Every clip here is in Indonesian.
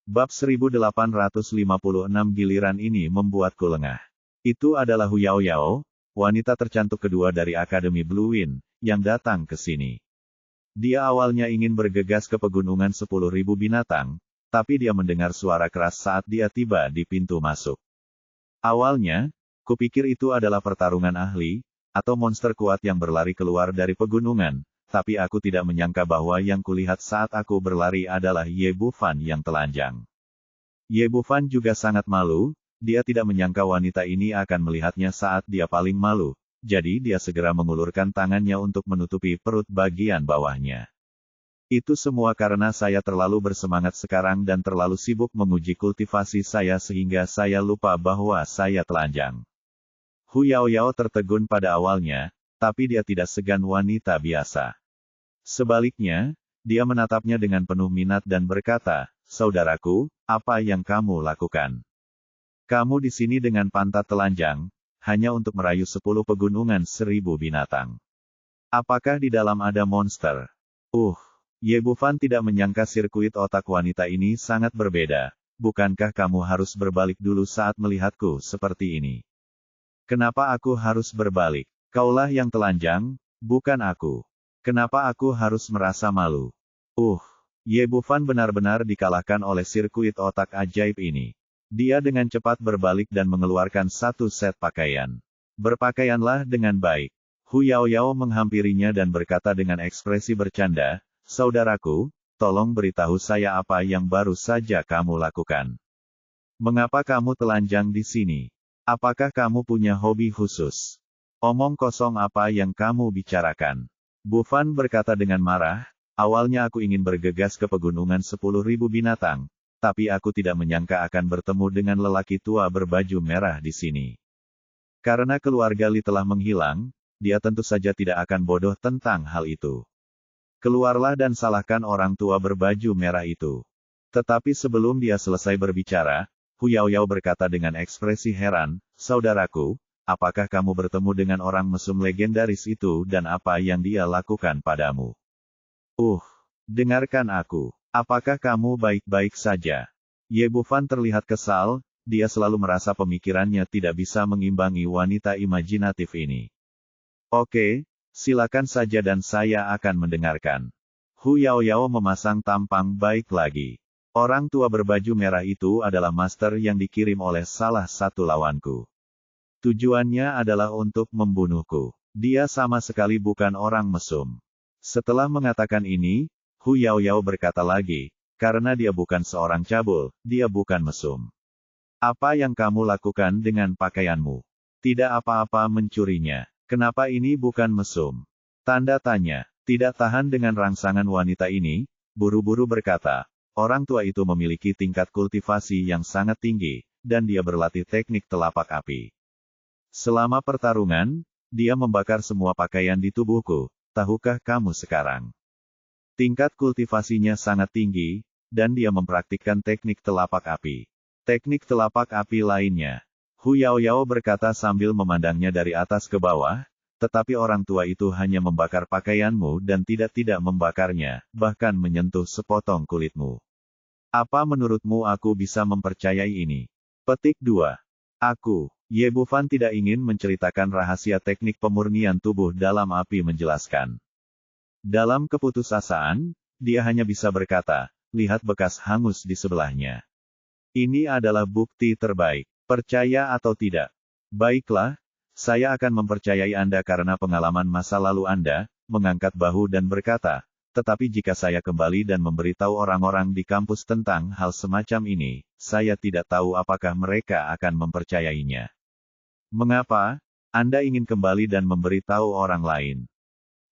Bab 1856 giliran ini membuatku lengah. Itu adalah Hu Yaoyao, wanita tercantik kedua dari Akademi Blue Wind, yang datang ke sini. Dia awalnya ingin bergegas ke pegunungan 10.000 binatang, tapi dia mendengar suara keras saat dia tiba di pintu masuk. Awalnya, kupikir itu adalah pertarungan ahli, atau monster kuat yang berlari keluar dari pegunungan, tapi aku tidak menyangka bahwa yang kulihat saat aku berlari adalah Ye Bufan yang telanjang. Ye Bufan juga sangat malu, dia tidak menyangka wanita ini akan melihatnya saat dia paling malu, jadi dia segera mengulurkan tangannya untuk menutupi perut bagian bawahnya. Itu semua karena saya terlalu bersemangat sekarang dan terlalu sibuk menguji kultivasi saya sehingga saya lupa bahwa saya telanjang. Hu Yaoyao tertegun pada awalnya, tapi dia tidak segan wanita biasa. Sebaliknya, dia menatapnya dengan penuh minat dan berkata, "Saudaraku, apa yang kamu lakukan? Kamu di sini dengan pantat telanjang, hanya untuk merayu 10 pegunungan 1000 binatang. Apakah di dalam ada monster?" Ye Bufan tidak menyangka sirkuit otak wanita ini sangat berbeda. "Bukankah kamu harus berbalik dulu saat melihatku seperti ini?" "Kenapa aku harus berbalik? Kaulah yang telanjang, bukan aku. Kenapa aku harus merasa malu?" Ye Bufan benar-benar dikalahkan oleh sirkuit otak ajaib ini. Dia dengan cepat berbalik dan mengeluarkan satu set pakaian. "Berpakaianlah dengan baik." Hu Yaoyao menghampirinya dan berkata dengan ekspresi bercanda, "Saudaraku, tolong beritahu saya apa yang baru saja kamu lakukan. Mengapa kamu telanjang di sini? Apakah kamu punya hobi khusus? Omong kosong apa yang kamu bicarakan?" Bufan berkata dengan marah, "Awalnya aku ingin bergegas ke pegunungan 10.000 binatang, tapi aku tidak menyangka akan bertemu dengan lelaki tua berbaju merah di sini. Karena keluarga Li telah menghilang, dia tentu saja tidak akan bodoh tentang hal itu. Keluarlah dan salahkan orang tua berbaju merah itu." Tetapi sebelum dia selesai berbicara, Hu Yaoyao berkata dengan ekspresi heran, "Saudaraku, apakah kamu bertemu dengan orang mesum legendaris itu dan apa yang dia lakukan padamu? Dengarkan aku. Apakah kamu baik-baik saja?" Ye Bufan terlihat kesal, dia selalu merasa pemikirannya tidak bisa mengimbangi wanita imajinatif ini. "Oke, silakan saja dan saya akan mendengarkan." Hu Yaoyao memasang tampang baik lagi. "Orang tua berbaju merah itu adalah master yang dikirim oleh salah satu lawanku. Tujuannya adalah untuk membunuhku. Dia sama sekali bukan orang mesum." Setelah mengatakan ini, Hu Yaoyao berkata lagi, "Karena dia bukan seorang cabul, dia bukan mesum. Apa yang kamu lakukan dengan pakaianmu? Tidak apa-apa mencurinya. Kenapa ini bukan mesum?" Tanda tanya. Tidak tahan dengan rangsangan wanita ini, buru-buru berkata, "Orang tua itu memiliki tingkat kultivasi yang sangat tinggi, dan dia berlatih teknik telapak api. Selama pertarungan, dia membakar semua pakaian di tubuhku. Tahukah kamu sekarang? Tingkat kultivasinya sangat tinggi, dan dia mempraktikkan teknik telapak api. Teknik telapak api lainnya." Hu Yaoyao berkata sambil memandangnya dari atas ke bawah, "Tetapi orang tua itu hanya membakar pakaianmu dan tidak membakarnya, bahkan menyentuh sepotong kulitmu. Apa menurutmu aku bisa mempercayai ini?" Petik 2. Ye Bufan tidak ingin menceritakan rahasia teknik pemurnian tubuh dalam api menjelaskan. Dalam keputusasaan, dia hanya bisa berkata, "Lihat bekas hangus di sebelahnya. Ini adalah bukti terbaik. Percaya atau tidak?" "Baiklah, saya akan mempercayai Anda karena pengalaman masa lalu Anda," mengangkat bahu dan berkata, "tetapi jika saya kembali dan memberitahu orang-orang di kampus tentang hal semacam ini, saya tidak tahu apakah mereka akan mempercayainya." "Mengapa? Anda ingin kembali dan memberitahu orang lain?"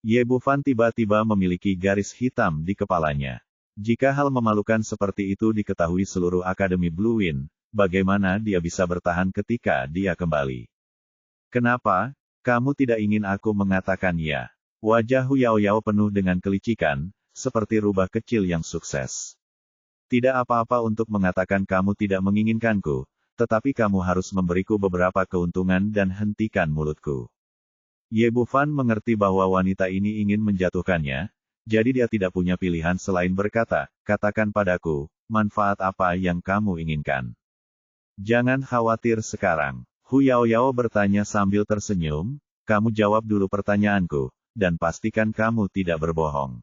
Ye Bufan tiba-tiba memiliki garis hitam di kepalanya. Jika hal memalukan seperti itu diketahui seluruh Akademi Blue Wind, bagaimana dia bisa bertahan ketika dia kembali? "Kenapa? Kamu tidak ingin aku mengatakan ya?" Wajah Hu Yaoyao penuh dengan kelicikan, seperti rubah kecil yang sukses. "Tidak apa-apa untuk mengatakan kamu tidak menginginkanku, tetapi kamu harus memberiku beberapa keuntungan dan hentikan mulutku." Ye Bufan mengerti bahwa wanita ini ingin menjatuhkannya, jadi dia tidak punya pilihan selain berkata, "Katakan padaku, manfaat apa yang kamu inginkan? Jangan khawatir sekarang. Hu Yaoyao bertanya sambil tersenyum, kamu jawab dulu pertanyaanku, dan pastikan kamu tidak berbohong.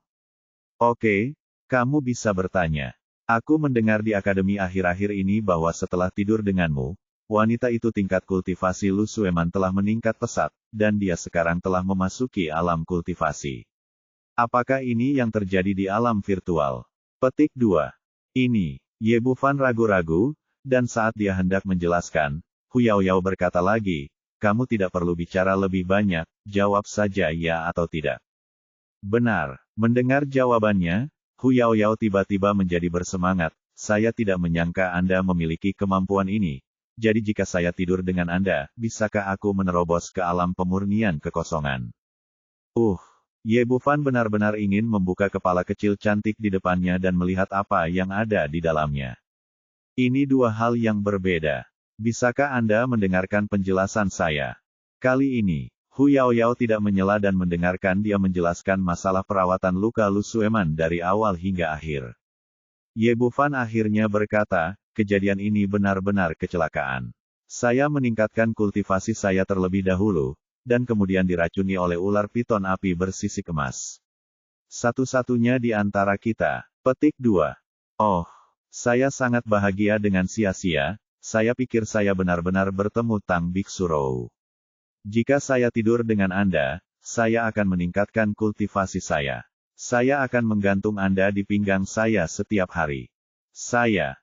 Oke, kamu bisa bertanya. Aku mendengar di akademi akhir-akhir ini bahwa setelah tidur denganmu, wanita itu tingkat kultivasi Lu Sueman telah meningkat pesat, dan dia sekarang telah memasuki alam kultivasi. Apakah ini yang terjadi di alam virtual? Petik 2. Ini, Ye Bufan ragu-ragu, dan saat dia hendak menjelaskan, Hu Yaoyao berkata lagi, kamu tidak perlu bicara lebih banyak, jawab saja ya atau tidak. Benar. Mendengar jawabannya, Hu Yaoyao tiba-tiba menjadi bersemangat, saya tidak menyangka Anda memiliki kemampuan ini. Jadi jika saya tidur dengan Anda, bisakah aku menerobos ke alam pemurnian kekosongan? Ye Bufan benar-benar ingin membuka kepala kecil cantik di depannya dan melihat apa yang ada di dalamnya. Ini dua hal yang berbeda. Bisakah Anda mendengarkan penjelasan saya? Kali ini, Hu Yaoyao tidak menyela dan mendengarkan dia menjelaskan masalah perawatan luka Lu Sueman dari awal hingga akhir. Ye Bufan akhirnya berkata, kejadian ini benar-benar kecelakaan. Saya meningkatkan kultivasi saya terlebih dahulu, dan kemudian diracuni oleh ular piton api bersisik emas. Satu-satunya di antara kita. Petik 2. Oh, saya sangat bahagia dengan sia-sia, saya pikir saya benar-benar bertemu Tang Biksu Rou. Jika saya tidur dengan Anda, saya akan meningkatkan kultivasi saya. Saya akan menggantung Anda di pinggang saya setiap hari.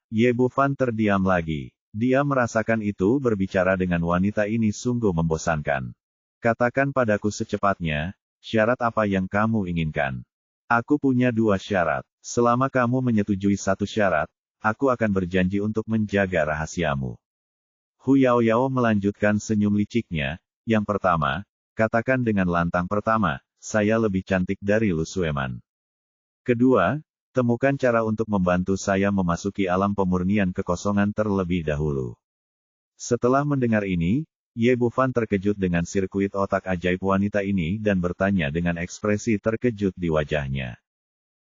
Ye Bufan terdiam lagi. Dia merasakan itu berbicara dengan wanita ini sungguh membosankan. Katakan padaku secepatnya, syarat apa yang kamu inginkan? Aku punya dua syarat. Selama kamu menyetujui satu syarat, aku akan berjanji untuk menjaga rahasiamu. Hu Yaoyao melanjutkan senyum liciknya. Yang pertama, katakan dengan lantang pertama, saya lebih cantik dari Lu Sueman. Kedua, temukan cara untuk membantu saya memasuki alam pemurnian kekosongan terlebih dahulu. Setelah mendengar ini, Ye Bufan terkejut dengan sirkuit otak ajaib wanita ini dan bertanya dengan ekspresi terkejut di wajahnya.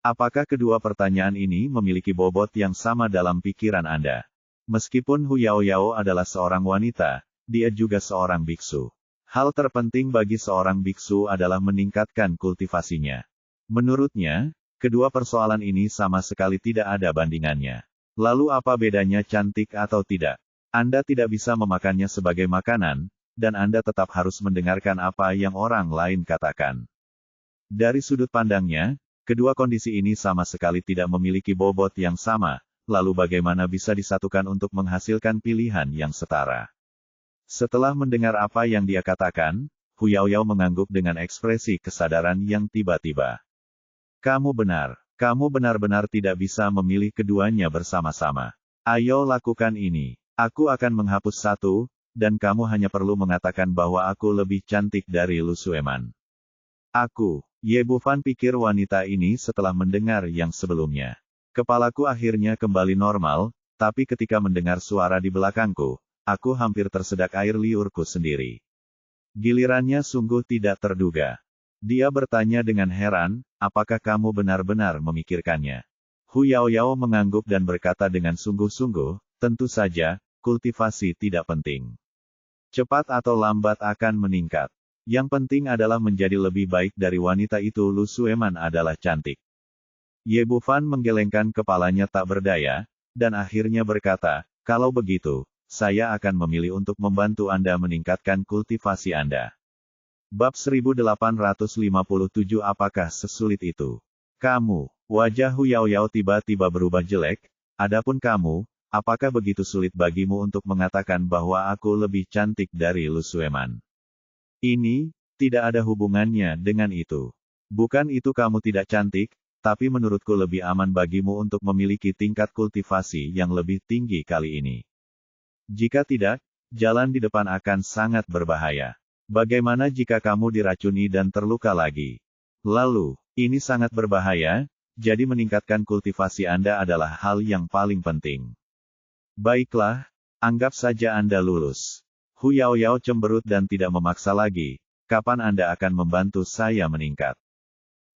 Apakah kedua pertanyaan ini memiliki bobot yang sama dalam pikiran Anda? Meskipun Hu Yaoyao adalah seorang wanita, dia juga seorang biksu. Hal terpenting bagi seorang biksu adalah meningkatkan kultivasinya. Menurutnya, kedua persoalan ini sama sekali tidak ada bandingannya. Lalu apa bedanya cantik atau tidak? Anda tidak bisa memakannya sebagai makanan, dan Anda tetap harus mendengarkan apa yang orang lain katakan. Dari sudut pandangnya, kedua kondisi ini sama sekali tidak memiliki bobot yang sama, lalu bagaimana bisa disatukan untuk menghasilkan pilihan yang setara? Setelah mendengar apa yang dia katakan, Hu Yaoyao mengangguk dengan ekspresi kesadaran yang tiba-tiba. Kamu benar-benar tidak bisa memilih keduanya bersama-sama. Ayo lakukan ini. Aku akan menghapus satu, dan kamu hanya perlu mengatakan bahwa aku lebih cantik dari Lu Sueman. Ye Bufan pikir wanita ini setelah mendengar yang sebelumnya. Kepalaku akhirnya kembali normal, tapi ketika mendengar suara di belakangku, aku hampir tersedak air liurku sendiri. Gilirannya sungguh tidak terduga. Dia bertanya dengan heran, apakah kamu benar-benar memikirkannya? Hu Yaoyao mengangguk dan berkata dengan sungguh-sungguh, tentu saja, kultivasi tidak penting. Cepat atau lambat akan meningkat. Yang penting adalah menjadi lebih baik dari wanita itu. Lu Sueman adalah cantik. Ye Bufan menggelengkan kepalanya tak berdaya, dan akhirnya berkata, kalau begitu, saya akan memilih untuk membantu Anda meningkatkan kultivasi Anda. Bab 1857. Apakah sesulit itu? Kamu, wajah Hu Yaoyao tiba-tiba berubah jelek, adapun kamu, apakah begitu sulit bagimu untuk mengatakan bahwa aku lebih cantik dari Lu Sueman? Ini, tidak ada hubungannya dengan itu. Bukan itu kamu tidak cantik, tapi menurutku lebih aman bagimu untuk memiliki tingkat kultivasi yang lebih tinggi kali ini. Jika tidak, jalan di depan akan sangat berbahaya. Bagaimana jika kamu diracuni dan terluka lagi? Lalu, ini sangat berbahaya, jadi meningkatkan kultivasi Anda adalah hal yang paling penting. Baiklah, anggap saja Anda lulus. Hu Yaoyao cemberut dan tidak memaksa lagi, kapan Anda akan membantu saya meningkat?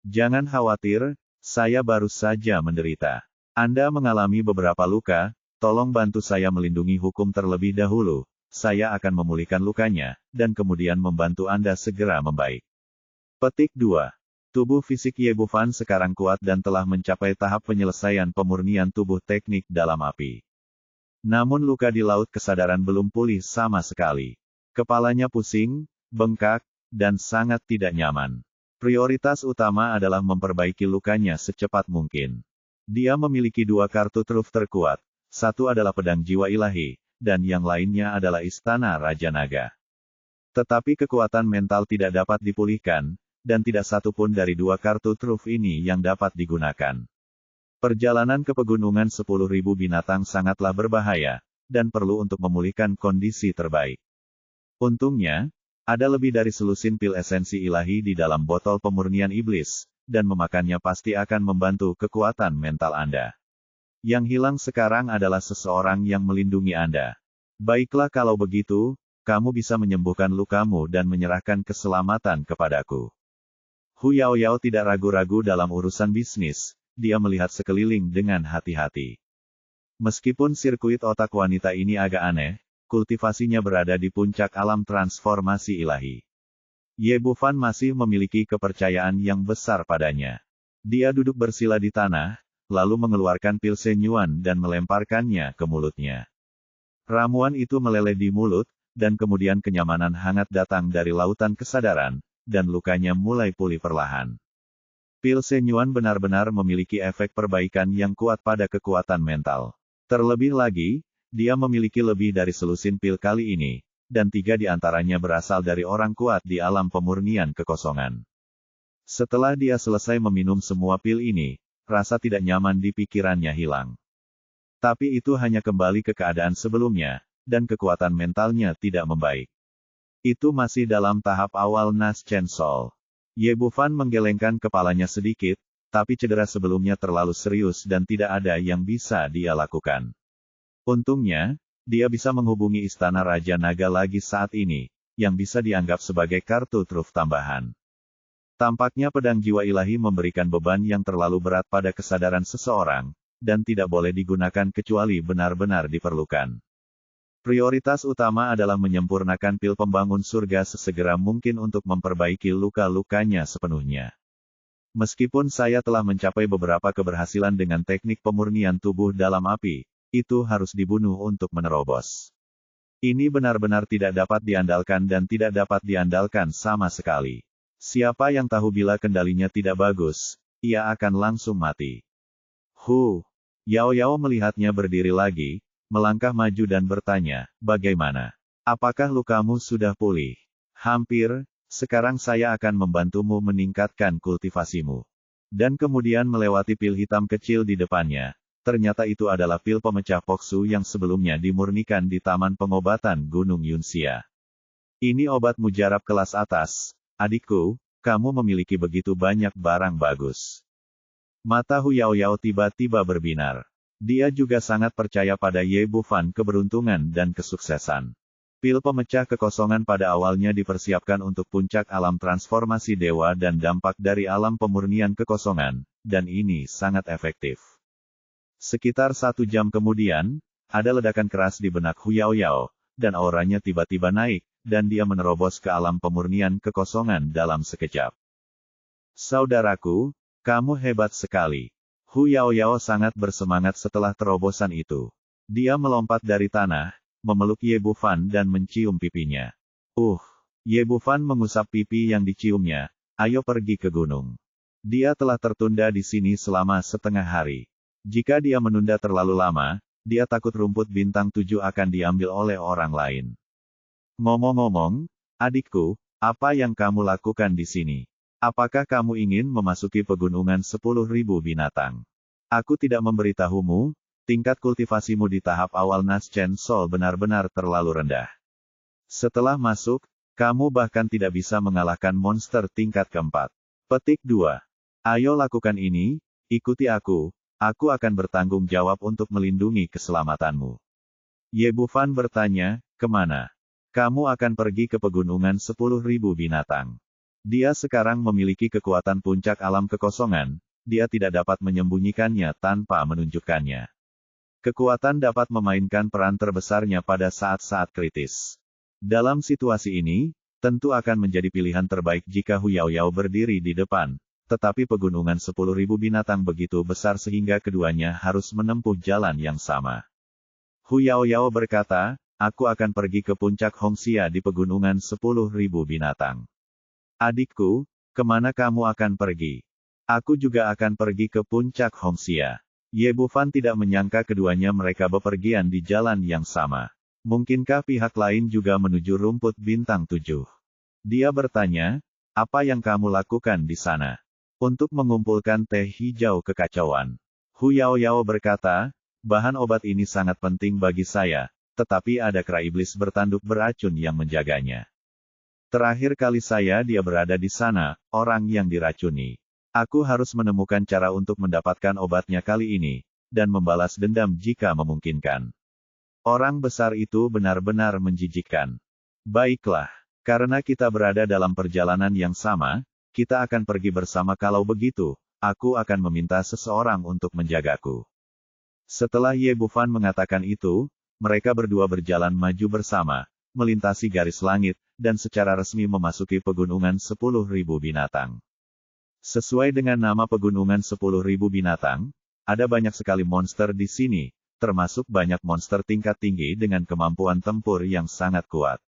Jangan khawatir, saya baru saja menderita. Anda mengalami beberapa luka, tolong bantu saya melindungi hukum terlebih dahulu. Saya akan memulihkan lukanya, dan kemudian membantu Anda segera membaik. Petik 2. Tubuh fisik Ye Bufan sekarang kuat dan telah mencapai tahap penyelesaian pemurnian tubuh teknik dalam api. Namun luka di laut kesadaran belum pulih sama sekali. Kepalanya pusing, bengkak, dan sangat tidak nyaman. Prioritas utama adalah memperbaiki lukanya secepat mungkin. Dia memiliki 2 kartu truf terkuat. Satu adalah pedang jiwa ilahi, dan yang lainnya adalah istana Raja Naga. Tetapi kekuatan mental tidak dapat dipulihkan, dan tidak satu pun dari 2 kartu truf ini yang dapat digunakan. Perjalanan ke pegunungan 10.000 binatang sangatlah berbahaya, dan perlu untuk memulihkan kondisi terbaik. Untungnya, ada lebih dari selusin pil esensi ilahi di dalam botol pemurnian iblis, dan memakannya pasti akan membantu kekuatan mental Anda. Yang hilang sekarang adalah seseorang yang melindungi Anda. Baiklah kalau begitu, kamu bisa menyembuhkan lukamu dan menyerahkan keselamatan kepadaku. Hu Yaoyao tidak ragu-ragu dalam urusan bisnis, dia melihat sekeliling dengan hati-hati. Meskipun sirkuit otak wanita ini agak aneh, kultivasinya berada di puncak alam transformasi ilahi. Ye Bufan masih memiliki kepercayaan yang besar padanya. Dia duduk bersila di tanah, lalu mengeluarkan pil senyuan dan melemparkannya ke mulutnya. Ramuan itu meleleh di mulut, dan kemudian kenyamanan hangat datang dari lautan kesadaran, dan lukanya mulai pulih perlahan. Pil senyuan benar-benar memiliki efek perbaikan yang kuat pada kekuatan mental. Terlebih lagi, dia memiliki lebih dari selusin pil kali ini, dan 3 di antaranya berasal dari orang kuat di alam pemurnian kekosongan. Setelah dia selesai meminum semua pil ini, rasa tidak nyaman di pikirannya hilang. Tapi itu hanya kembali ke keadaan sebelumnya, dan kekuatan mentalnya tidak membaik. Itu masih dalam tahap awal Nas Chen Sol. Ye Bufan menggelengkan kepalanya sedikit, tapi cedera sebelumnya terlalu serius dan tidak ada yang bisa dia lakukan. Untungnya, dia bisa menghubungi Istana Raja Naga lagi saat ini, yang bisa dianggap sebagai kartu truf tambahan. Tampaknya pedang jiwa ilahi memberikan beban yang terlalu berat pada kesadaran seseorang, dan tidak boleh digunakan kecuali benar-benar diperlukan. Prioritas utama adalah menyempurnakan pil pembangun surga sesegera mungkin untuk memperbaiki luka-lukanya sepenuhnya. Meskipun saya telah mencapai beberapa keberhasilan dengan teknik pemurnian tubuh dalam api, itu harus dibunuh untuk menerobos. Ini benar-benar tidak dapat diandalkan dan tidak dapat diandalkan sama sekali. Siapa yang tahu bila kendalinya tidak bagus, ia akan langsung mati. Yao Yao melihatnya berdiri lagi, melangkah maju dan bertanya, bagaimana? Apakah lukamu sudah pulih? Hampir, sekarang saya akan membantumu meningkatkan kultivasimu. Dan kemudian melewati pil hitam kecil di depannya. Ternyata itu adalah pil pemecah poksu yang sebelumnya dimurnikan di Taman Pengobatan Gunung Yunxia. Ini obat mujarab kelas atas. Adikku, kamu memiliki begitu banyak barang bagus. Mata Hu Yaoyao tiba-tiba berbinar. Dia juga sangat percaya pada Ye Bufan keberuntungan dan kesuksesan. Pil pemecah kekosongan pada awalnya dipersiapkan untuk puncak alam transformasi dewa dan dampak dari alam pemurnian kekosongan, dan ini sangat efektif. Sekitar 1 jam kemudian, ada ledakan keras di benak Hu Yaoyao, dan auranya tiba-tiba naik, dan dia menerobos ke alam pemurnian kekosongan dalam sekejap. Saudaraku, kamu hebat sekali. Hu Yaoyao sangat bersemangat setelah terobosan itu. Dia melompat dari tanah, memeluk Ye Bufan dan mencium pipinya. Ye Bufan mengusap pipi yang diciumnya, ayo pergi ke gunung. Dia telah tertunda di sini selama setengah hari. Jika dia menunda terlalu lama, dia takut rumput bintang 7 akan diambil oleh orang lain. Ngomong-ngomong, adikku, apa yang kamu lakukan di sini? Apakah kamu ingin memasuki pegunungan 10.000 binatang? Aku tidak memberitahumu, tingkat kultivasimu di tahap awal Nas Chen Sol benar-benar terlalu rendah. Setelah masuk, kamu bahkan tidak bisa mengalahkan monster tingkat keempat. Petik 2. Ayo lakukan ini, ikuti aku akan bertanggung jawab untuk melindungi keselamatanmu. Ye Bufan bertanya, kemana? Kamu akan pergi ke pegunungan 10.000 binatang. Dia sekarang memiliki kekuatan puncak alam kekosongan, dia tidak dapat menyembunyikannya tanpa menunjukkannya. Kekuatan dapat memainkan peran terbesarnya pada saat-saat kritis. Dalam situasi ini, tentu akan menjadi pilihan terbaik jika Hu Yaoyao berdiri di depan, tetapi pegunungan 10.000 binatang begitu besar sehingga keduanya harus menempuh jalan yang sama. Hu Yaoyao berkata, aku akan pergi ke puncak Hongxia di pegunungan 10.000 binatang. Adikku, kemana kamu akan pergi? Aku juga akan pergi ke puncak Hongxia. Ye Bufan tidak menyangka keduanya mereka bepergian di jalan yang sama. Mungkinkah pihak lain juga menuju rumput bintang 7? Dia bertanya, apa yang kamu lakukan di sana? Untuk mengumpulkan teh hijau kekacauan. Hu Yaoyao berkata, bahan obat ini sangat penting bagi saya, tetapi ada kera iblis bertanduk beracun yang menjaganya. Terakhir kali dia berada di sana, orang yang diracuni. Aku harus menemukan cara untuk mendapatkan obatnya kali ini, dan membalas dendam jika memungkinkan. Orang besar itu benar-benar menjijikkan. Baiklah, karena kita berada dalam perjalanan yang sama, kita akan pergi bersama. Kalau begitu, aku akan meminta seseorang untuk menjagaku. Setelah Ye Bufan mengatakan itu, mereka berdua berjalan maju bersama, melintasi garis langit, dan secara resmi memasuki pegunungan 10.000 binatang. Sesuai dengan nama pegunungan 10.000 binatang, ada banyak sekali monster di sini, termasuk banyak monster tingkat tinggi dengan kemampuan tempur yang sangat kuat.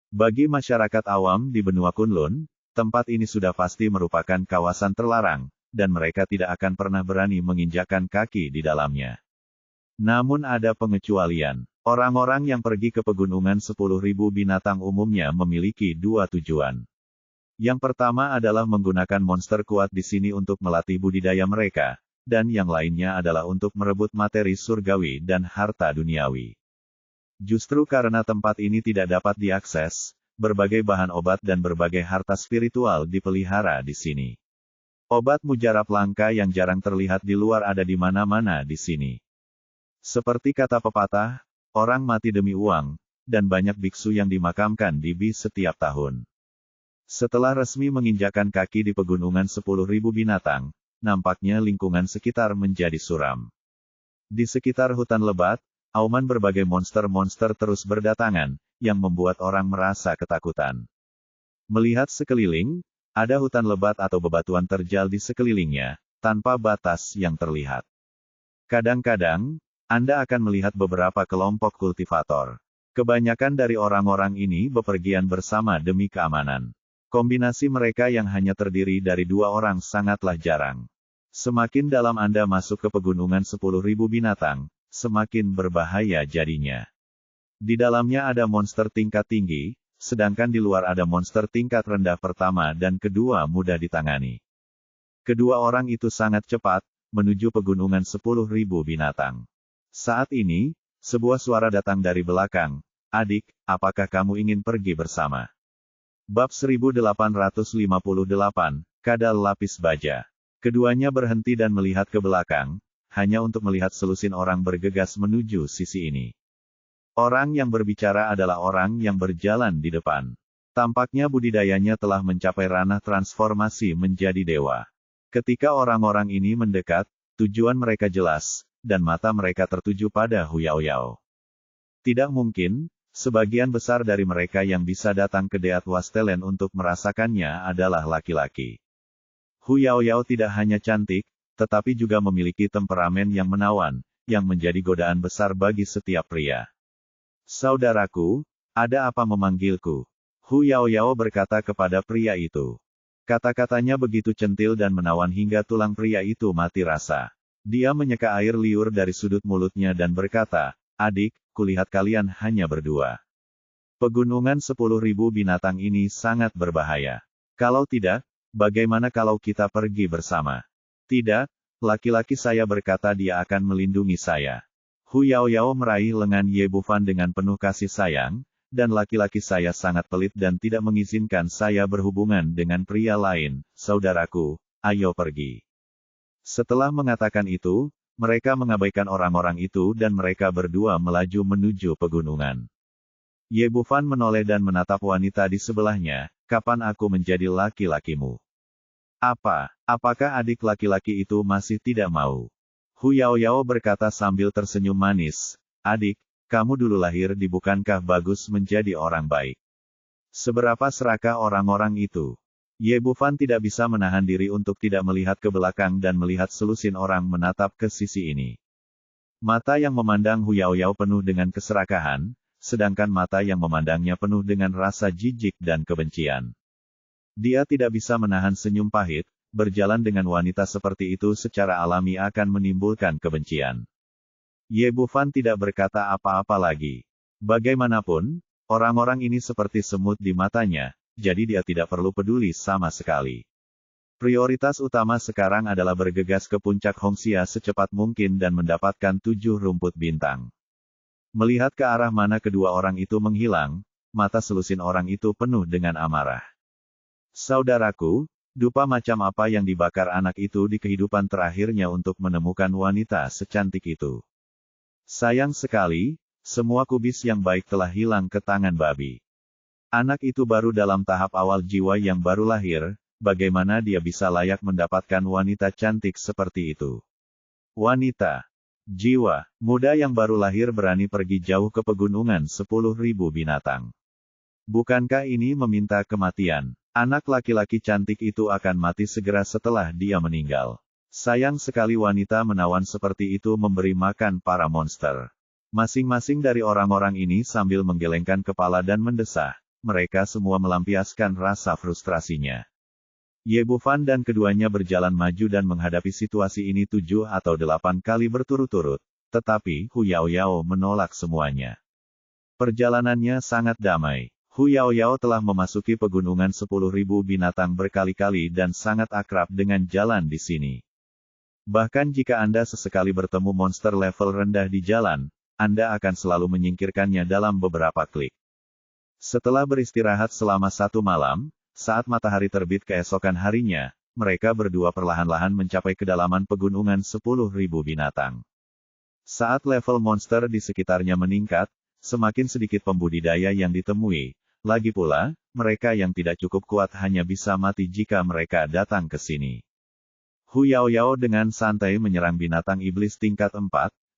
Bagi masyarakat awam di benua Kunlun, tempat ini sudah pasti merupakan kawasan terlarang, dan mereka tidak akan pernah berani menginjakkan kaki di dalamnya. Namun ada pengecualian. Orang-orang yang pergi ke pegunungan 10.000 binatang umumnya memiliki dua tujuan. Yang pertama adalah menggunakan monster kuat di sini untuk melatih budidaya mereka, dan yang lainnya adalah untuk merebut materi surgawi dan harta duniawi. Justru karena tempat ini tidak dapat diakses, berbagai bahan obat dan berbagai harta spiritual dipelihara di sini. Obat mujarab langka yang jarang terlihat di luar ada di mana-mana di sini. Seperti kata pepatah, orang mati demi uang, dan banyak biksu yang dimakamkan di Bi setiap tahun. Setelah resmi menginjakan kaki di pegunungan 10.000 binatang, nampaknya lingkungan sekitar menjadi suram. Di sekitar hutan lebat, auman berbagai monster-monster terus berdatangan, yang membuat orang merasa ketakutan. Melihat sekeliling, ada hutan lebat atau bebatuan terjal di sekelilingnya, tanpa batas yang terlihat. Kadang-kadang, Anda akan melihat beberapa kelompok kultivator. Kebanyakan dari orang-orang ini bepergian bersama demi keamanan. Kombinasi mereka yang hanya terdiri dari dua orang sangatlah jarang. Semakin dalam Anda masuk ke pegunungan 10.000 binatang, semakin berbahaya jadinya. Di dalamnya ada monster tingkat tinggi, sedangkan di luar ada monster tingkat rendah pertama dan kedua mudah ditangani. Kedua orang itu sangat cepat, menuju pegunungan 10.000 binatang. Saat ini, sebuah suara datang dari belakang, adik, apakah kamu ingin pergi bersama? Bab 1858, Kadal Lapis Baja. Keduanya berhenti dan melihat ke belakang, hanya untuk melihat selusin orang bergegas menuju sisi ini. Orang yang berbicara adalah orang yang berjalan di depan. Tampaknya budidayanya telah mencapai ranah transformasi menjadi dewa. Ketika orang-orang ini mendekat, tujuan mereka jelas, dan mata mereka tertuju pada Hu Yaoyao. Tidak mungkin, sebagian besar dari mereka yang bisa datang ke Deat Wastelen untuk merasakannya adalah laki-laki. Hu Yaoyao tidak hanya cantik, tetapi juga memiliki temperamen yang menawan, yang menjadi godaan besar bagi setiap pria. Saudaraku, ada apa memanggilku? Hu Yaoyao berkata kepada pria itu. Kata-katanya begitu centil dan menawan hingga tulang pria itu mati rasa. Dia menyeka air liur dari sudut mulutnya dan berkata, adik, kulihat kalian hanya berdua. Pegunungan 10.000 binatang ini sangat berbahaya. Kalau tidak, bagaimana kalau kita pergi bersama? Tidak, laki-laki saya berkata dia akan melindungi saya. Hu Yaoyao meraih lengan Ye Bufan dengan penuh kasih sayang, dan laki-laki saya sangat pelit dan tidak mengizinkan saya berhubungan dengan pria lain, saudaraku, ayo pergi. Setelah mengatakan itu, mereka mengabaikan orang-orang itu dan mereka berdua melaju menuju pegunungan. Ye Bufan menoleh dan menatap wanita di sebelahnya, kapan aku menjadi laki-lakimu? Apakah adik laki-laki itu masih tidak mau? Hu Yaoyao berkata sambil tersenyum manis, adik, kamu dulu lahir di bukankah bagus menjadi orang baik? Seberapa serakah orang-orang itu? Ye Bufan tidak bisa menahan diri untuk tidak melihat ke belakang dan melihat selusin orang menatap ke sisi ini. Mata yang memandang Hu Yaoyao penuh dengan keserakahan, sedangkan mata yang memandangnya penuh dengan rasa jijik dan kebencian. Dia tidak bisa menahan senyum pahit, berjalan dengan wanita seperti itu secara alami akan menimbulkan kebencian. Ye Bufan tidak berkata apa-apa lagi. Bagaimanapun, orang-orang ini seperti semut di matanya, jadi dia tidak perlu peduli sama sekali. Prioritas utama sekarang adalah bergegas ke puncak Hongxia secepat mungkin dan mendapatkan 7 rumput bintang. Melihat ke arah mana kedua orang itu menghilang, mata selusin orang itu penuh dengan amarah. Saudaraku, dupa macam apa yang dibakar anak itu di kehidupan terakhirnya untuk menemukan wanita secantik itu. Sayang sekali, semua kubis yang baik telah hilang ke tangan babi. Anak itu baru dalam tahap awal jiwa yang baru lahir, bagaimana dia bisa layak mendapatkan wanita cantik seperti itu? Wanita, jiwa, muda yang baru lahir berani pergi jauh ke pegunungan 10.000 binatang. Bukankah ini meminta kematian? Anak laki-laki cantik itu akan mati segera setelah dia meninggal. Sayang sekali wanita menawan seperti itu memberi makan para monster. Masing-masing dari orang-orang ini sambil menggelengkan kepala dan mendesah, mereka semua melampiaskan rasa frustrasinya. Ye Bufan dan keduanya berjalan maju dan menghadapi situasi ini 7 atau 8 kali berturut-turut, tetapi Hu Yaoyao menolak semuanya. Perjalanannya sangat damai. Hu Yaoyao telah memasuki pegunungan 10.000 binatang berkali-kali dan sangat akrab dengan jalan di sini. Bahkan jika Anda sesekali bertemu monster level rendah di jalan, Anda akan selalu menyingkirkannya dalam beberapa klik. Setelah beristirahat selama 1 malam, saat matahari terbit keesokan harinya, mereka berdua perlahan-lahan mencapai kedalaman pegunungan 10.000 binatang. Saat level monster di sekitarnya meningkat, semakin sedikit pembudidaya yang ditemui. Lagi pula, mereka yang tidak cukup kuat hanya bisa mati jika mereka datang ke sini. Hu Yaoyao dengan santai menyerang binatang iblis tingkat 4,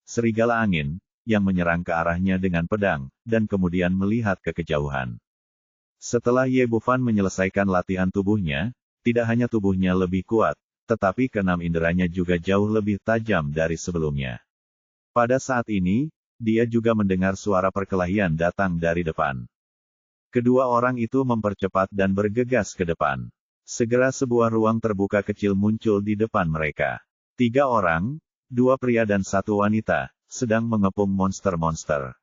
serigala angin, yang menyerang ke arahnya dengan pedang, dan kemudian melihat ke kejauhan. Setelah Ye Bufan menyelesaikan latihan tubuhnya, tidak hanya tubuhnya lebih kuat, tetapi keenam inderanya juga jauh lebih tajam dari sebelumnya. Pada saat ini, dia juga mendengar suara perkelahian datang dari depan. Kedua orang itu mempercepat dan bergegas ke depan. Segera sebuah ruang terbuka kecil muncul di depan mereka. 3 orang, 2 pria dan 1 wanita, sedang mengepung monster-monster.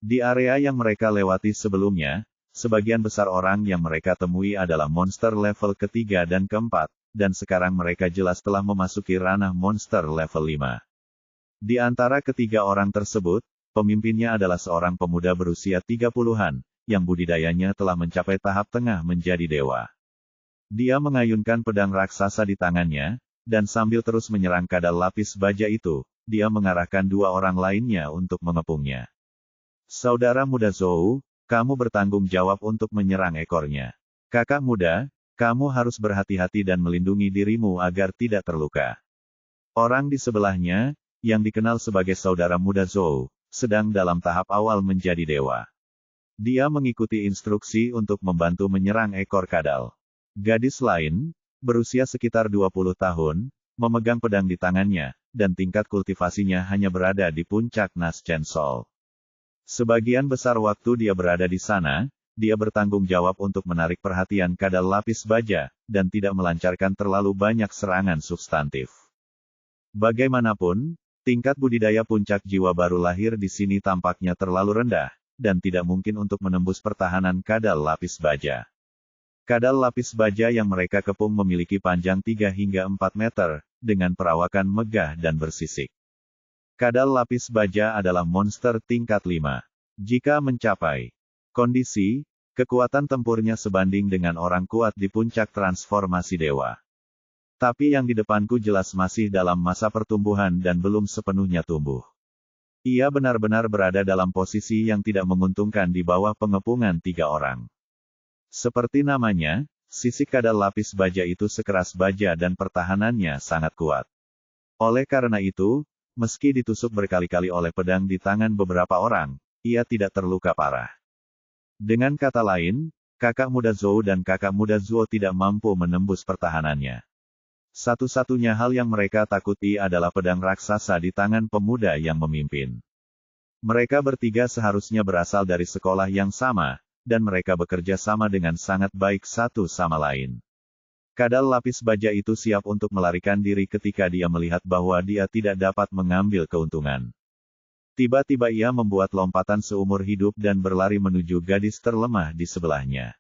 Di area yang mereka lewati sebelumnya, sebagian besar orang yang mereka temui adalah monster level ketiga dan keempat, dan sekarang mereka jelas telah memasuki ranah monster level 5. Di antara ketiga orang tersebut, pemimpinnya adalah seorang pemuda berusia 30-an, yang budidayanya telah mencapai tahap tengah menjadi dewa. Dia mengayunkan pedang raksasa di tangannya, dan sambil terus menyerang kadal lapis baja itu, dia mengarahkan 2 orang lainnya untuk mengepungnya. Saudara muda Zhou, kamu bertanggung jawab untuk menyerang ekornya. Kakak muda, kamu harus berhati-hati dan melindungi dirimu agar tidak terluka. Orang di sebelahnya, yang dikenal sebagai saudara muda Zhou, sedang dalam tahap awal menjadi dewa. Dia mengikuti instruksi untuk membantu menyerang ekor kadal. Gadis lain, berusia sekitar 20 tahun, memegang pedang di tangannya, dan tingkat kultivasinya hanya berada di puncak Nas Chen Sol. Sebagian besar waktu dia berada di sana, dia bertanggung jawab untuk menarik perhatian kadal lapis baja, dan tidak melancarkan terlalu banyak serangan substantif. Bagaimanapun, tingkat budidaya puncak jiwa baru lahir di sini tampaknya terlalu rendah, dan tidak mungkin untuk menembus pertahanan kadal lapis baja. Kadal lapis baja yang mereka kepung memiliki panjang 3 hingga 4 meter, dengan perawakan megah dan bersisik. Kadal lapis baja adalah monster tingkat 5. Jika mencapai kondisi, kekuatan tempurnya sebanding dengan orang kuat di puncak transformasi dewa. Tapi yang di depanku jelas masih dalam masa pertumbuhan dan belum sepenuhnya tumbuh. Ia benar-benar berada dalam posisi yang tidak menguntungkan di bawah pengepungan 3 orang. Seperti namanya, sisik kadal lapis baja itu sekeras baja dan pertahanannya sangat kuat. Oleh karena itu, meski ditusuk berkali-kali oleh pedang di tangan beberapa orang, ia tidak terluka parah. Dengan kata lain, kakak muda Zhou dan kakak muda Zuo tidak mampu menembus pertahanannya. Satu-satunya hal yang mereka takuti adalah pedang raksasa di tangan pemuda yang memimpin. Mereka bertiga seharusnya berasal dari sekolah yang sama, dan mereka bekerja sama dengan sangat baik satu sama lain. Kadal lapis baja itu siap untuk melarikan diri ketika dia melihat bahwa dia tidak dapat mengambil keuntungan. Tiba-tiba ia membuat lompatan seumur hidup dan berlari menuju gadis terlemah di sebelahnya.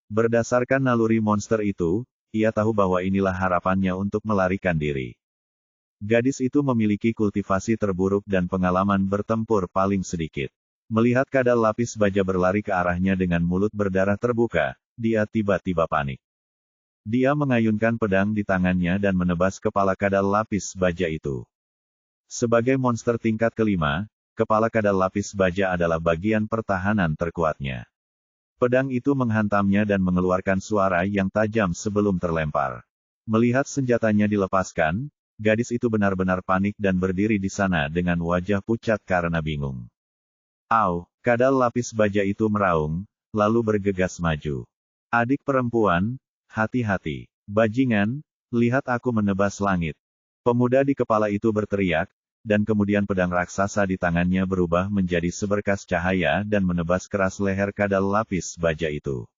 Berdasarkan naluri monster itu, ia tahu bahwa inilah harapannya untuk melarikan diri. Gadis itu memiliki kultivasi terburuk dan pengalaman bertempur paling sedikit. Melihat kadal lapis baja berlari ke arahnya dengan mulut berdarah terbuka, dia tiba-tiba panik. Dia mengayunkan pedang di tangannya dan menebas kepala kadal lapis baja itu. Sebagai monster tingkat kelima, kepala kadal lapis baja adalah bagian pertahanan terkuatnya. Pedang itu menghantamnya dan mengeluarkan suara yang tajam sebelum terlempar. Melihat senjatanya dilepaskan, gadis itu benar-benar panik dan berdiri di sana dengan wajah pucat karena bingung. Au, kadal lapis baja itu meraung, lalu bergegas maju. Adik perempuan, hati-hati. Bajingan, lihat aku menebas langit. Pemuda di kepala itu berteriak, dan kemudian pedang raksasa di tangannya berubah menjadi seberkas cahaya dan menebas keras leher kadal lapis baja itu.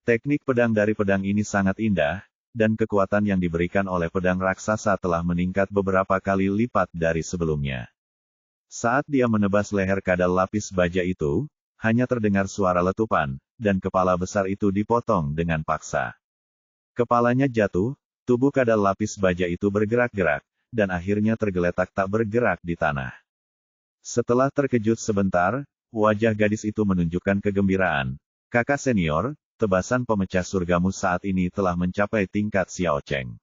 Teknik pedang dari pedang ini sangat indah, dan kekuatan yang diberikan oleh pedang raksasa telah meningkat beberapa kali lipat dari sebelumnya. Saat dia menebas leher kadal lapis baja itu, hanya terdengar suara letupan, dan kepala besar itu dipotong dengan paksa. Kepalanya jatuh, tubuh kadal lapis baja itu bergerak-gerak, dan akhirnya tergeletak tak bergerak di tanah. Setelah terkejut sebentar, wajah gadis itu menunjukkan kegembiraan. Kakak senior, tebasan pemecah surgamu saat ini telah mencapai tingkat Xiao Cheng.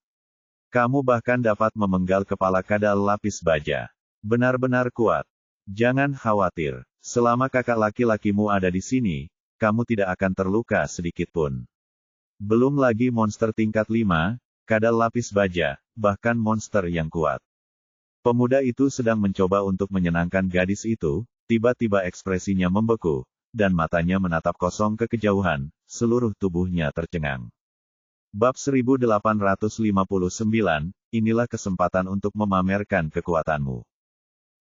Kamu bahkan dapat memenggal kepala kadal lapis baja. Benar-benar kuat. Jangan khawatir. Selama kakak laki-lakimu ada di sini, kamu tidak akan terluka sedikitpun. Belum lagi monster tingkat 5, kadal lapis baja, bahkan monster yang kuat. Pemuda itu sedang mencoba untuk menyenangkan gadis itu, tiba-tiba ekspresinya membeku, dan matanya menatap kosong ke kejauhan, seluruh tubuhnya tercengang. Bab 1859, inilah kesempatan untuk memamerkan kekuatanmu.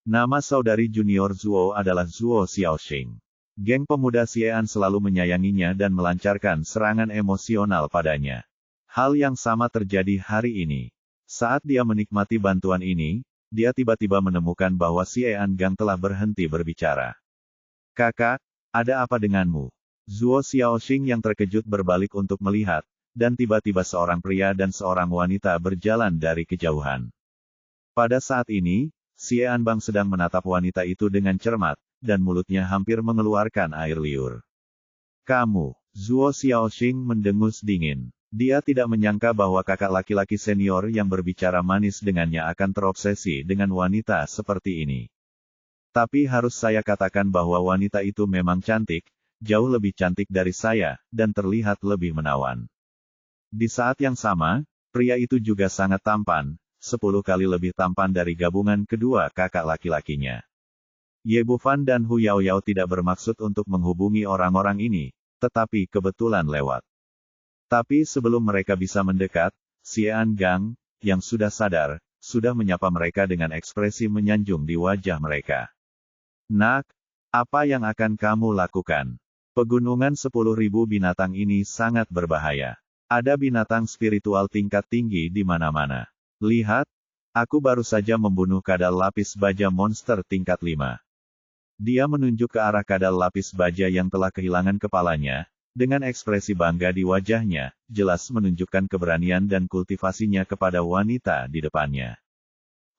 Nama saudari junior Zuo adalah Zuo Xiaoxing. Geng pemuda Xiean selalu menyayanginya dan melancarkan serangan emosional padanya. Hal yang sama terjadi hari ini. Saat dia menikmati bantuan ini, dia tiba-tiba menemukan bahwa Xiean Gang telah berhenti berbicara. Kakak, ada apa denganmu? Zuo Xiaoxing yang terkejut berbalik untuk melihat, dan tiba-tiba seorang pria dan seorang wanita berjalan dari kejauhan. Pada saat ini, Xiean Bang sedang menatap wanita itu dengan cermat, dan mulutnya hampir mengeluarkan air liur. Kamu, Zuo Xiaoxing mendengus dingin. Dia tidak menyangka bahwa kakak laki-laki senior yang berbicara manis dengannya akan terobsesi dengan wanita seperti ini. Tapi harus saya katakan bahwa wanita itu memang cantik, jauh lebih cantik dari saya, dan terlihat lebih menawan. Di saat yang sama, pria itu juga sangat tampan, 10 kali lebih tampan dari gabungan kedua kakak laki-lakinya. Ye Bufan dan Hu Yaoyao tidak bermaksud untuk menghubungi orang-orang ini, tetapi kebetulan lewat. Tapi sebelum mereka bisa mendekat, Xiean Gang, yang sudah sadar, sudah menyapa mereka dengan ekspresi menyanjung di wajah mereka. Nak, apa yang akan kamu lakukan? Pegunungan 10.000 binatang ini sangat berbahaya. Ada binatang spiritual tingkat tinggi di mana-mana. Lihat, aku baru saja membunuh kadal lapis baja monster tingkat 5. Dia menunjuk ke arah kadal lapis baja yang telah kehilangan kepalanya, dengan ekspresi bangga di wajahnya, jelas menunjukkan keberanian dan kultivasinya kepada wanita di depannya.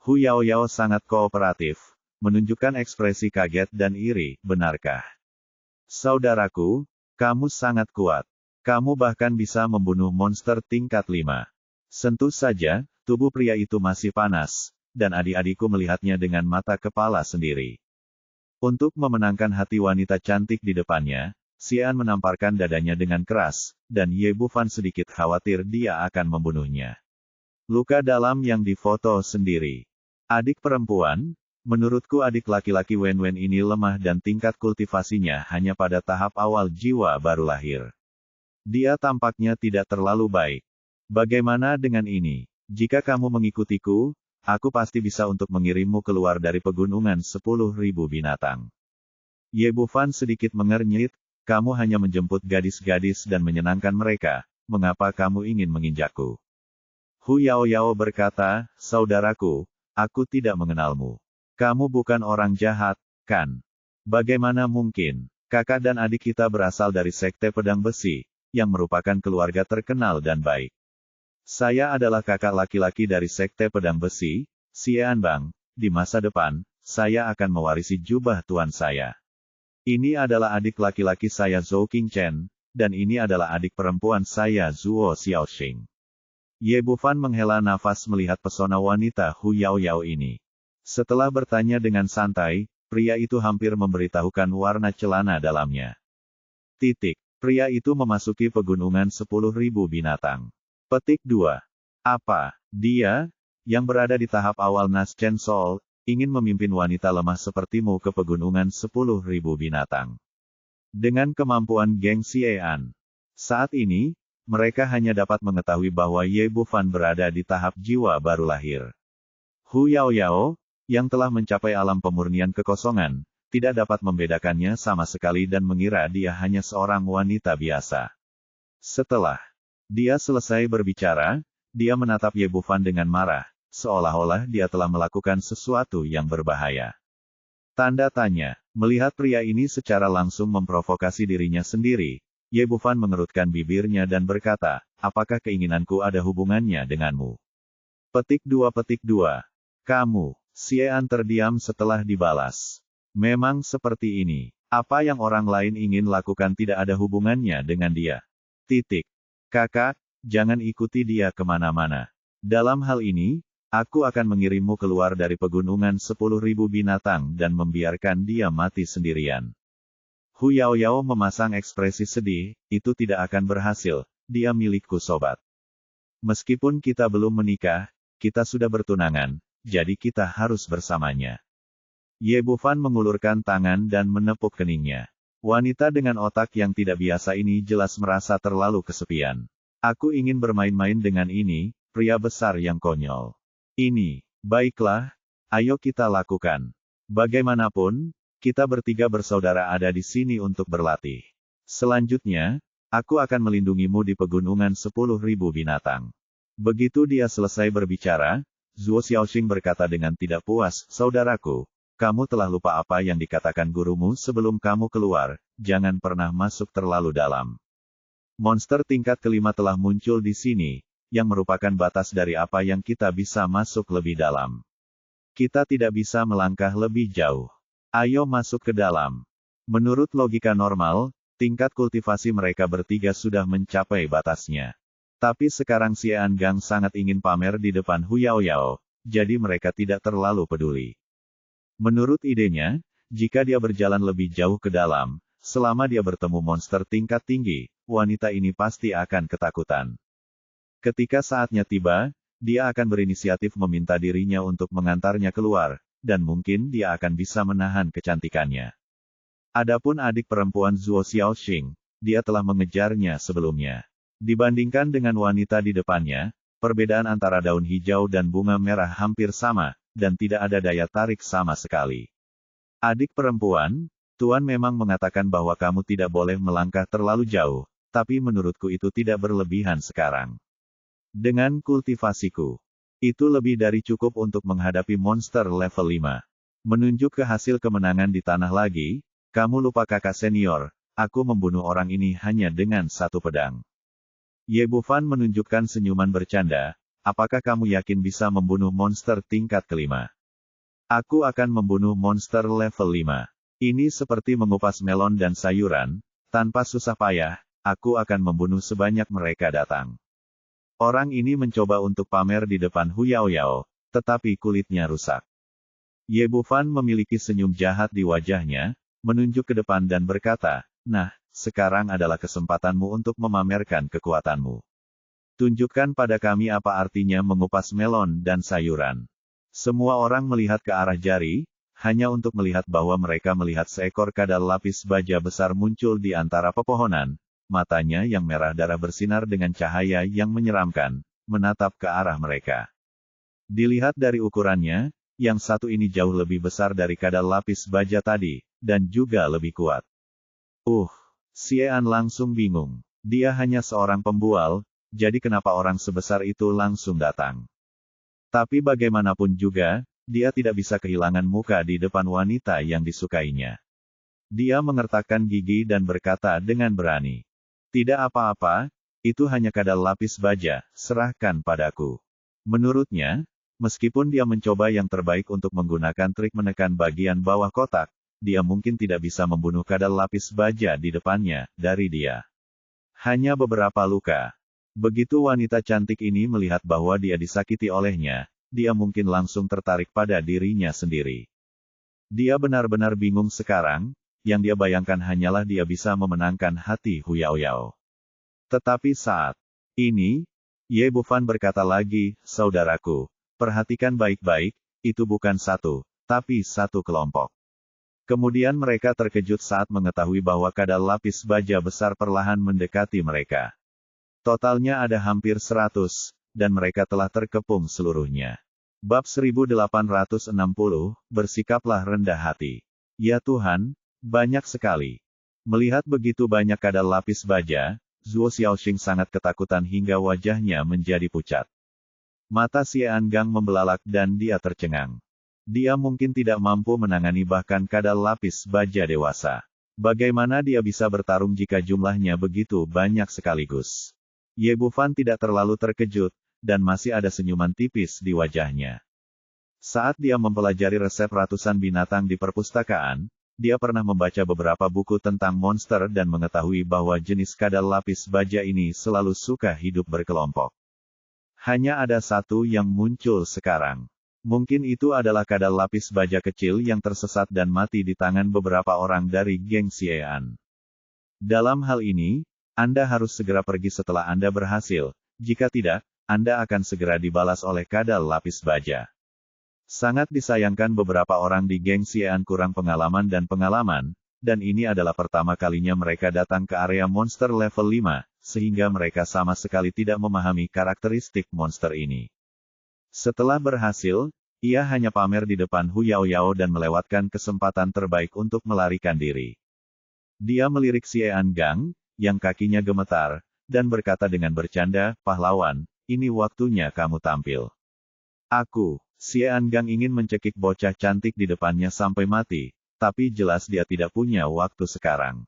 Hu Yaoyao sangat kooperatif, menunjukkan ekspresi kaget dan iri, benarkah? Saudaraku, kamu sangat kuat. Kamu bahkan bisa membunuh monster tingkat 5. Sentuh saja, tubuh pria itu masih panas, dan adik-adikku melihatnya dengan mata kepala sendiri. Untuk memenangkan hati wanita cantik di depannya, Xian menamparkan dadanya dengan keras, dan Ye Bufan sedikit khawatir dia akan membunuhnya. Luka dalam yang difoto sendiri. Adik perempuan? Menurutku adik laki-laki Wen ini lemah dan tingkat kultivasinya hanya pada tahap awal jiwa baru lahir. Dia tampaknya tidak terlalu baik. Bagaimana dengan ini? Jika kamu mengikutiku, aku pasti bisa untuk mengirimmu keluar dari pegunungan 10.000 binatang. Ye Bufan sedikit mengernyit, kamu hanya menjemput gadis-gadis dan menyenangkan mereka, mengapa kamu ingin menginjakku? Hu Yaoyao berkata, saudaraku, aku tidak mengenalmu. Kamu bukan orang jahat, kan? Bagaimana mungkin? Kakak dan adik kita berasal dari Sekte Pedang Besi, yang merupakan keluarga terkenal dan baik. Saya adalah kakak laki-laki dari Sekte Pedang Besi, Xian Bang. Di masa depan, saya akan mewarisi jubah tuan saya. Ini adalah adik laki-laki saya Zhou Qingchen, dan ini adalah adik perempuan saya Zuo Xiaoxing. Ye Bufan menghela nafas melihat pesona wanita Hu Yaoyao ini. Setelah bertanya dengan santai, pria itu hampir memberitahukan warna celana dalamnya. Pria itu memasuki pegunungan 10.000 binatang. Petik 2. Apa, dia, yang berada di tahap awal Nas Chen Sol, ingin memimpin wanita lemah sepertimu ke pegunungan 10.000 binatang? Dengan kemampuan Geng Xiean. Saat ini, mereka hanya dapat mengetahui bahwa Ye Bufan berada di tahap jiwa baru lahir. Hu Yaoyao, yang telah mencapai alam pemurnian kekosongan, tidak dapat membedakannya sama sekali dan mengira dia hanya seorang wanita biasa. Setelah dia selesai berbicara, dia menatap Ye Bufan dengan marah, seolah-olah dia telah melakukan sesuatu yang berbahaya. Tanda tanya, melihat pria ini secara langsung memprovokasi dirinya sendiri, Ye Bufan mengerutkan bibirnya dan berkata, apakah keinginanku ada hubungannya denganmu? Petik 2. Kamu. Xian terdiam setelah dibalas. Memang seperti ini. Apa yang orang lain ingin lakukan tidak ada hubungannya dengan dia. Kakak, jangan ikuti dia kemana-mana. Dalam hal ini, aku akan mengirimmu keluar dari pegunungan 10.000 binatang dan membiarkan dia mati sendirian. Hu Yaoyao memasang ekspresi sedih, itu tidak akan berhasil, dia milikku sobat. Meskipun kita belum menikah, kita sudah bertunangan. Jadi kita harus bersamanya. Ye Bufan mengulurkan tangan dan menepuk keningnya. Wanita dengan otak yang tidak biasa ini jelas merasa terlalu kesepian. Aku ingin bermain-main dengan ini, pria besar yang konyol. Ini, baiklah, ayo kita lakukan. Bagaimanapun, kita bertiga bersaudara ada di sini untuk berlatih. Selanjutnya, aku akan melindungimu di pegunungan 10.000 binatang. Begitu dia selesai berbicara, Zuo Xiaoxing berkata dengan tidak puas, saudaraku, kamu telah lupa apa yang dikatakan gurumu sebelum kamu keluar, jangan pernah masuk terlalu dalam. Monster tingkat kelima telah muncul di sini, yang merupakan batas dari apa yang kita bisa masuk lebih dalam. Kita tidak bisa melangkah lebih jauh. Ayo masuk ke dalam. Menurut logika normal, tingkat kultivasi mereka bertiga sudah mencapai batasnya. Tapi sekarang Xian Gang sangat ingin pamer di depan Hu Yaoyao, jadi mereka tidak terlalu peduli. Menurut idenya, jika dia berjalan lebih jauh ke dalam, selama dia bertemu monster tingkat tinggi, wanita ini pasti akan ketakutan. Ketika saatnya tiba, dia akan berinisiatif meminta dirinya untuk mengantarnya keluar, dan mungkin dia akan bisa menahan kecantikannya. Adapun adik perempuan Zuo Xiaoxing, dia telah mengejarnya sebelumnya. Dibandingkan dengan wanita di depannya, perbedaan antara daun hijau dan bunga merah hampir sama, dan tidak ada daya tarik sama sekali. Adik perempuan, Tuan memang mengatakan bahwa kamu tidak boleh melangkah terlalu jauh, tapi menurutku itu tidak berlebihan sekarang. Dengan kultivasiku, itu lebih dari cukup untuk menghadapi monster level 5. Menunjuk ke hasil kemenangan di tanah lagi, kamu lupa kakak senior, aku membunuh orang ini hanya dengan satu pedang. Ye Bufan menunjukkan senyuman bercanda, apakah kamu yakin bisa membunuh monster tingkat kelima? Aku akan membunuh monster level 5. Ini seperti mengupas melon dan sayuran, tanpa susah payah, aku akan membunuh sebanyak mereka datang. Orang ini mencoba untuk pamer di depan Hu Yaoyao, tetapi kulitnya rusak. Ye Bufan memiliki senyum jahat di wajahnya, menunjuk ke depan dan berkata, nah, sekarang adalah kesempatanmu untuk memamerkan kekuatanmu. Tunjukkan pada kami apa artinya mengupas melon dan sayuran. Semua orang melihat ke arah Jari, hanya untuk melihat bahwa mereka melihat seekor kadal lapis baja besar muncul di antara pepohonan, matanya yang merah darah bersinar dengan cahaya yang menyeramkan, menatap ke arah mereka. Dilihat dari ukurannya, yang satu ini jauh lebih besar dari kadal lapis baja tadi, dan juga lebih kuat. Xie An langsung bingung. Dia hanya seorang pembual, jadi kenapa orang sebesar itu langsung datang? Tapi bagaimanapun juga, dia tidak bisa kehilangan muka di depan wanita yang disukainya. Dia mengertakkan gigi dan berkata dengan berani. Tidak apa-apa, itu hanya kadal lapis baja, serahkan padaku. Menurutnya, meskipun dia mencoba yang terbaik untuk menggunakan trik menekan bagian bawah kotak, dia mungkin tidak bisa membunuh kadal lapis baja di depannya, dari dia. Hanya beberapa luka. Begitu wanita cantik ini melihat bahwa dia disakiti olehnya, dia mungkin langsung tertarik pada dirinya sendiri. Dia benar-benar bingung sekarang, yang dia bayangkan hanyalah dia bisa memenangkan hati Hu Yaoyao. Tetapi saat ini, Ye Bufan berkata lagi, saudaraku, perhatikan baik-baik, itu bukan satu, tapi satu kelompok. Kemudian mereka terkejut saat mengetahui bahwa kadal lapis baja besar perlahan mendekati mereka. Totalnya ada hampir 100, dan mereka telah terkepung seluruhnya. Bab 1860, bersikaplah rendah hati. Ya Tuhan, banyak sekali. Melihat begitu banyak kadal lapis baja, Zhuo Xiaoxing sangat ketakutan hingga wajahnya menjadi pucat. Mata Xie An Gang membelalak dan dia tercengang. Dia mungkin tidak mampu menangani bahkan kadal lapis baja dewasa. Bagaimana dia bisa bertarung jika jumlahnya begitu banyak sekaligus? Ye Bufan tidak terlalu terkejut, dan masih ada senyuman tipis di wajahnya. Saat dia mempelajari resep ratusan binatang di perpustakaan, dia pernah membaca beberapa buku tentang monster dan mengetahui bahwa jenis kadal lapis baja ini selalu suka hidup berkelompok. Hanya ada satu yang muncul sekarang. Mungkin itu adalah kadal lapis baja kecil yang tersesat dan mati di tangan beberapa orang dari geng Xie An. Dalam hal ini, Anda harus segera pergi setelah Anda berhasil, jika tidak, Anda akan segera dibalas oleh kadal lapis baja. Sangat disayangkan beberapa orang di geng Xie An kurang pengalaman, dan ini adalah pertama kalinya mereka datang ke area monster level 5, sehingga mereka sama sekali tidak memahami karakteristik monster ini. Setelah berhasil, ia hanya pamer di depan Hu Yaoyao dan melewatkan kesempatan terbaik untuk melarikan diri. Dia melirik Xie An Gang, yang kakinya gemetar, dan berkata dengan bercanda, pahlawan, ini waktunya kamu tampil. Xie An Gang ingin mencekik bocah cantik di depannya sampai mati, tapi jelas dia tidak punya waktu sekarang.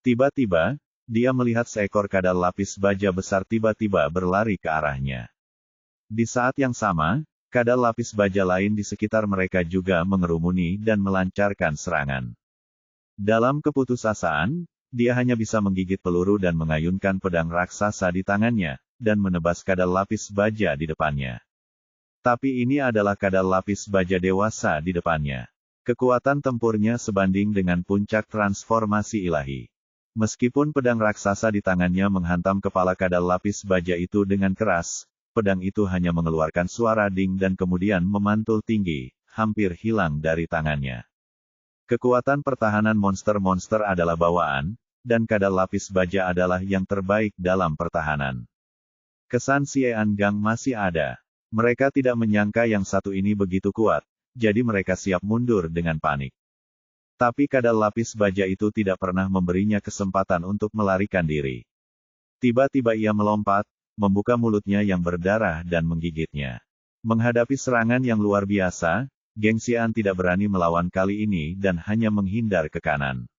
Tiba-tiba, dia melihat seekor kadal lapis baja besar tiba-tiba berlari ke arahnya. Di saat yang sama, kadal lapis baja lain di sekitar mereka juga mengerumuni dan melancarkan serangan. Dalam keputusasaan, dia hanya bisa menggigit peluru dan mengayunkan pedang raksasa di tangannya, dan menebas kadal lapis baja di depannya. Tapi ini adalah kadal lapis baja dewasa di depannya. Kekuatan tempurnya sebanding dengan puncak transformasi ilahi. Meskipun pedang raksasa di tangannya menghantam kepala kadal lapis baja itu dengan keras, pedang itu hanya mengeluarkan suara ding dan kemudian memantul tinggi, hampir hilang dari tangannya. Kekuatan pertahanan monster-monster adalah bawaan, dan kadal lapis baja adalah yang terbaik dalam pertahanan. Kesan Xie An Gang masih ada. Mereka tidak menyangka yang satu ini begitu kuat, jadi mereka siap mundur dengan panik. Tapi kadal lapis baja itu tidak pernah memberinya kesempatan untuk melarikan diri. Tiba-tiba ia melompat, membuka mulutnya yang berdarah dan menggigitnya. Menghadapi serangan yang luar biasa, geng Xie An tidak berani melawan kali ini dan hanya menghindar ke kanan.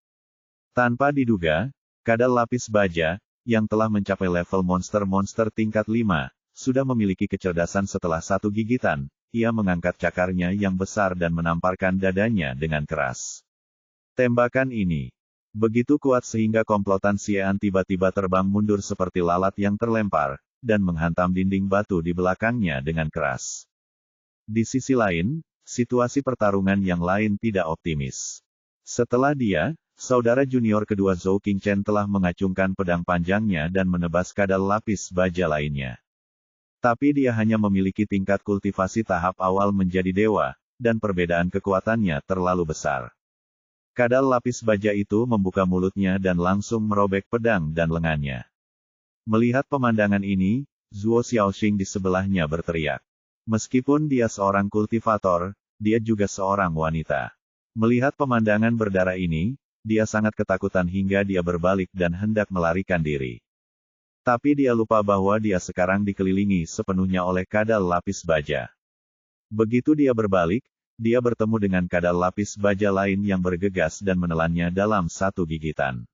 Tanpa diduga, kadal lapis baja, yang telah mencapai level monster-monster tingkat 5, sudah memiliki kecerdasan setelah satu gigitan, ia mengangkat cakarnya yang besar dan menamparkan dadanya dengan keras. Tembakan ini begitu kuat sehingga komplotan Xie An tiba-tiba terbang mundur seperti lalat yang terlempar, dan menghantam dinding batu di belakangnya dengan keras. Di sisi lain, situasi pertarungan yang lain tidak optimis. Setelah dia, saudara junior kedua Zhou Qingchen telah mengacungkan pedang panjangnya dan menebas kadal lapis baja lainnya. Tapi dia hanya memiliki tingkat kultivasi tahap awal menjadi dewa, dan perbedaan kekuatannya terlalu besar. Kadal lapis baja itu membuka mulutnya dan langsung merobek pedang dan lengannya. Melihat pemandangan ini, Zhuo Xiaoxing di sebelahnya berteriak. Meskipun dia seorang kultivator, dia juga seorang wanita. Melihat pemandangan berdarah ini, dia sangat ketakutan hingga dia berbalik dan hendak melarikan diri. Tapi dia lupa bahwa dia sekarang dikelilingi sepenuhnya oleh kadal lapis baja. Begitu dia berbalik, dia bertemu dengan kadal lapis baja lain yang bergegas dan menelannya dalam satu gigitan.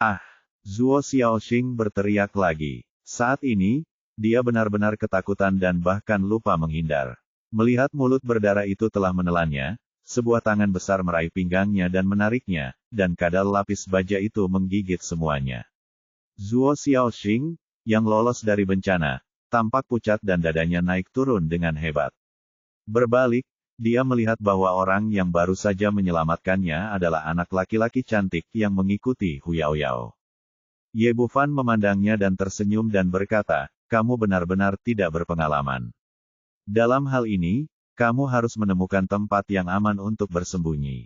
Ah! Zhuo Xiaoxing berteriak lagi. Saat ini, dia benar-benar ketakutan dan bahkan lupa menghindar. Melihat mulut berdarah itu telah menelannya, sebuah tangan besar meraih pinggangnya dan menariknya, dan kadal lapis baja itu menggigit semuanya. Zhuo Xiaoxing, yang lolos dari bencana, tampak pucat dan dadanya naik turun dengan hebat. Berbalik, dia melihat bahwa orang yang baru saja menyelamatkannya adalah anak laki-laki cantik yang mengikuti Hu Yaoyao. Ye Bufan memandangnya dan tersenyum dan berkata, "Kamu benar-benar tidak berpengalaman. Dalam hal ini, kamu harus menemukan tempat yang aman untuk bersembunyi."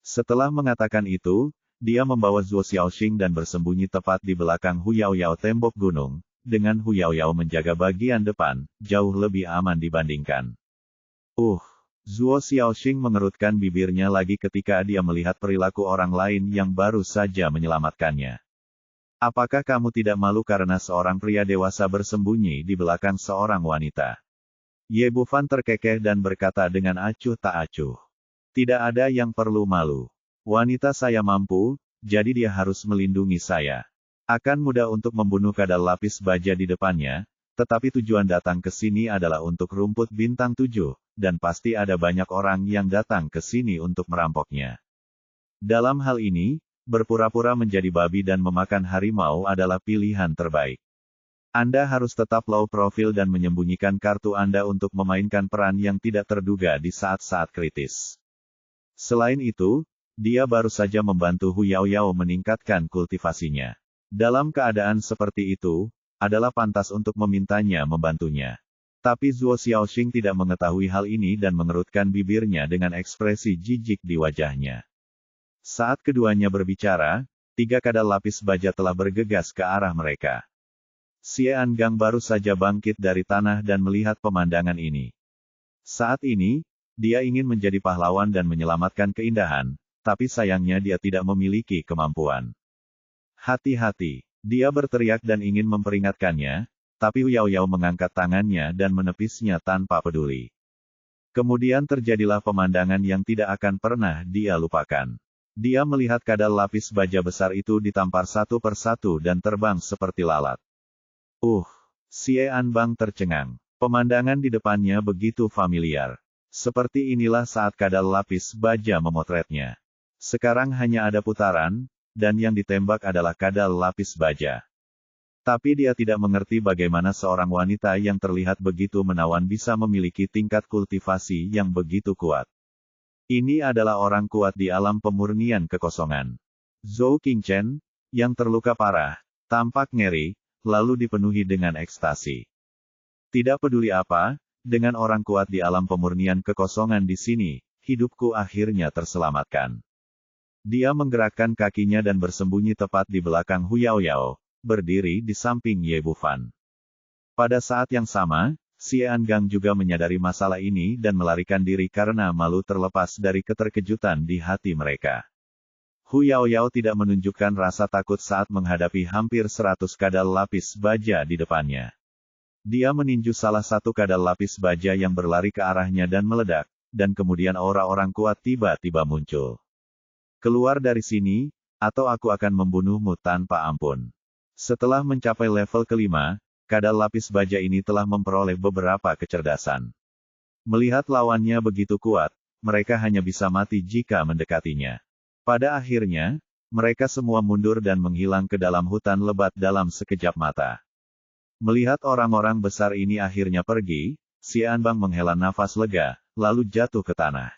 Setelah mengatakan itu, dia membawa Zhuo Xiaoxing dan bersembunyi tepat di belakang Hu Yaoyao tembok gunung, dengan Hu Yaoyao menjaga bagian depan, jauh lebih aman dibandingkan. Zhuo Xiaoxing mengerutkan bibirnya lagi ketika dia melihat perilaku orang lain yang baru saja menyelamatkannya. Apakah kamu tidak malu karena seorang pria dewasa bersembunyi di belakang seorang wanita? Ye Bufan terkekeh dan berkata dengan acuh tak acuh. Tidak ada yang perlu malu. Wanita saya mampu, jadi dia harus melindungi saya. Akan mudah untuk membunuh kadal lapis baja di depannya, tetapi tujuan datang ke sini adalah untuk rumput bintang 7, dan pasti ada banyak orang yang datang ke sini untuk merampoknya. Dalam hal ini, berpura-pura menjadi babi dan memakan harimau adalah pilihan terbaik. Anda harus tetap low profile dan menyembunyikan kartu Anda untuk memainkan peran yang tidak terduga di saat-saat kritis. Selain itu, dia baru saja membantu Hu Yaoyao meningkatkan kultivasinya. Dalam keadaan seperti itu, adalah pantas untuk memintanya membantunya. Tapi Zhuo Xiaoxing tidak mengetahui hal ini dan mengerutkan bibirnya dengan ekspresi jijik di wajahnya. Saat keduanya berbicara, 3 kadal lapis baja telah bergegas ke arah mereka. Xie Angang baru saja bangkit dari tanah dan melihat pemandangan ini. Saat ini, dia ingin menjadi pahlawan dan menyelamatkan keindahan, tapi sayangnya dia tidak memiliki kemampuan. Hati-hati, dia berteriak dan ingin memperingatkannya, tapi Hu Yaoyao mengangkat tangannya dan menepisnya tanpa peduli. Kemudian terjadilah pemandangan yang tidak akan pernah dia lupakan. Dia melihat kadal lapis baja besar itu ditampar satu persatu dan terbang seperti lalat. Xie Anbang tercengang. Pemandangan di depannya begitu familiar. Seperti inilah saat kadal lapis baja memotretnya. Sekarang hanya ada putaran, dan yang ditembak adalah kadal lapis baja. Tapi dia tidak mengerti bagaimana seorang wanita yang terlihat begitu menawan bisa memiliki tingkat kultivasi yang begitu kuat. Ini adalah orang kuat di alam pemurnian kekosongan. Zhou Qingchen, yang terluka parah, tampak ngeri, lalu dipenuhi dengan ekstasi. Tidak peduli apa, dengan orang kuat di alam pemurnian kekosongan di sini, hidupku akhirnya terselamatkan. Dia menggerakkan kakinya dan bersembunyi tepat di belakang Hu Yaoyao, berdiri di samping Ye Bufan. Pada saat yang sama, Xie Angang juga menyadari masalah ini dan melarikan diri karena malu terlepas dari keterkejutan di hati mereka. Hu Yaoyao tidak menunjukkan rasa takut saat menghadapi hampir 100 kadal lapis baja di depannya. Dia meninju salah satu kadal lapis baja yang berlari ke arahnya dan meledak, dan kemudian aura orang kuat tiba-tiba muncul. Keluar dari sini, atau aku akan membunuhmu tanpa ampun. Setelah mencapai level kelima, kadal lapis baja ini telah memperoleh beberapa kecerdasan. Melihat lawannya begitu kuat, mereka hanya bisa mati jika mendekatinya. Pada akhirnya, mereka semua mundur dan menghilang ke dalam hutan lebat dalam sekejap mata. Melihat orang-orang besar ini akhirnya pergi, Xie Anbang menghela nafas lega, lalu jatuh ke tanah.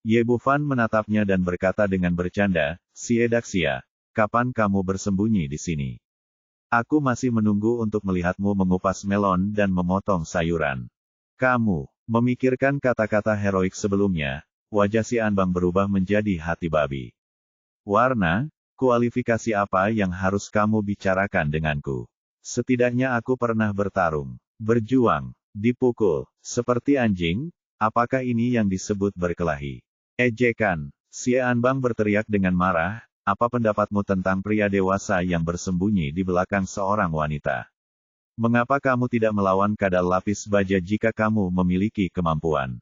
Ye Bufan menatapnya dan berkata dengan bercanda, "Si Edaxia, kapan kamu bersembunyi di sini? Aku masih menunggu untuk melihatmu mengupas melon dan memotong sayuran." Kamu memikirkan kata-kata heroik sebelumnya, wajah si Anbang berubah menjadi hati babi. "Warna, kualifikasi apa yang harus kamu bicarakan denganku? Setidaknya aku pernah bertarung, berjuang, dipukul, seperti anjing, apakah ini yang disebut berkelahi?" Ejekan. Si Anbang berteriak dengan marah, "Apa pendapatmu tentang pria dewasa yang bersembunyi di belakang seorang wanita? Mengapa kamu tidak melawan kadal lapis baja jika kamu memiliki kemampuan?"